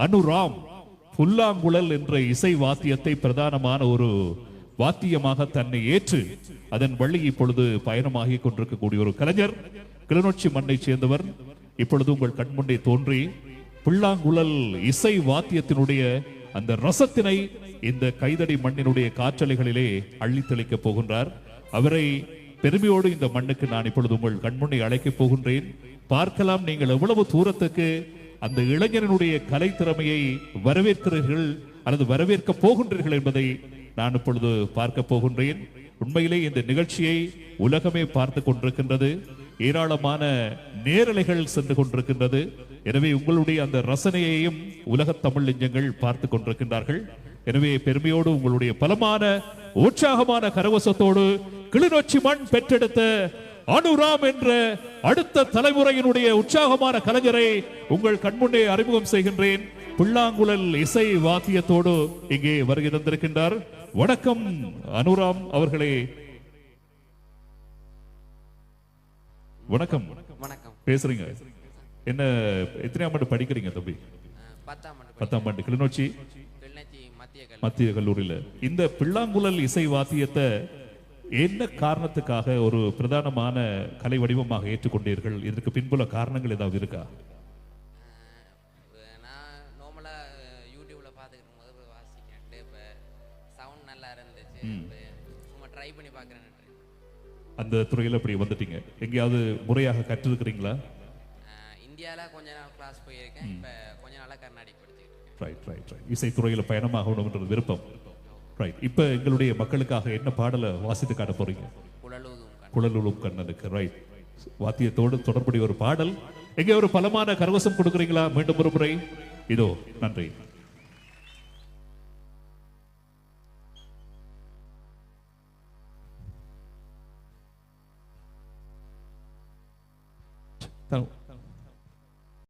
அனுராம் புல்லாங்குழல் என்ற இசை வாத்தியத்தை பிரதானமான ஒரு வாத்தியமாக தன்னை ஏற்று அதன் வழி இப்பொழுது பயணமாகி கொண்டிருக்கக்கூடிய ஒரு கலைஞர், கிளிநொச்சி மண்ணை சேர்ந்தவர். இப்பொழுது உங்கள் கண்முன்னே தோன்றி புல்லாங்குழல் இசை வாத்தியத்தினுடைய அந்த ரசத்தினை இந்த கைதடி மண்ணினுடைய காற்றலைகளிலே அள்ளித்தளிக்க போகின்றார். அவரை பெருமையோடு இந்த மண்ணுக்கு நான் இப்பொழுது உங்கள் கண்முன்னே அழைக்கப் போகின்றேன். பார்க்கலாம் நீங்கள் எவ்வளவு தூரத்துக்கு அந்த இளைஞனுடைய கலை திறமையை வரவேற்கிறீர்கள் அல்லது வரவேற்க போகின்றீர்கள் என்பதை நான் இப்பொழுது பார்க்க போகின்றேன். உண்மையிலே இந்த நிகழ்ச்சியை உலகமே பார்த்து கொண்டிருக்கின்றது, ஏராளமான நேரலைகள் சென்று கொண்டிருக்கின்றது. எனவே உங்களுடைய அந்த ரசனையையும் உலக தமிழ் நெஞ்சங்கள் பார்த்து கொண்டிருக்கின்றார்கள். எனவே பெருமையோடு உங்களுடைய பலமான உற்சாகமான கரவசத்தோடு கிளிநொச்சி மண் பெற்றெடுத்த அனுராம் என்ற அடுத்த தலைமுறையினுடைய உற்சாகமான கலைஞரை உங்கள் கண்முன்னே அறிமுகம் செய்கின்றேன். புல்லாங்குழல் இசை வாத்தியத்தோடு இங்கே வருகை தந்திருக்கின்றார். வணக்கம் அனுராம் அவர்களே. வணக்கம். வணக்கம். பேசுறீங்க என்ன, எத்தனையாம் ஆண்டு படிக்கிறீங்க தம்பி? 10ஆம் ஆண்டு கிளிநொச்சி மத்திய கல்லூரியில. இந்த புல்லாங்குழல் இசை வாத்தியத்தை என்ன காரணத்துக்காக ஒரு பிரதானமான கலை வடிவமாக ஏற்றுக்கொண்டீர்கள்? இதற்கு பின்புல காரணங்கள் ஏதாவது இருக்கா? நான் நார்மலா யூடியூப்ல பார்த்துக்கிட்டு போது வாசிக்கிறேன். இப்போ சவுண்ட் நல்லா இருந்துச்சு, சும்மா ட்ரை பண்ணி பார்க்குறேன். அந்த துறையில் அப்படி வந்துட்டீங்க. எங்கேயாவது முறையாக கற்றிருக்கிறீங்களா? இந்தியாவில் கொஞ்ச நாள் கிளாஸ் போயிருக்கேன். இப்போ கொஞ்ச நாளாக கர்நாடிக் படிச்சுக்கிட்டு. Right right right. இசைத்துறையில் பயணமாகணும்ன்றது விருப்பம். ரைட். இப்போ எங்களுடைய மக்களுக்காக என்ன பாடலை வாசித்து காட்ட போறீங்க? குழலுழும் கண்ணனுக்கு. ரைட். வாத்தியத்தோடு தொடர்புடைய ஒரு பாடல். எங்கே ஒரு பலமான கரவசம் கொடுக்குறீங்களா? மீண்டும் ஒரு முறை இதோ. நன்றி.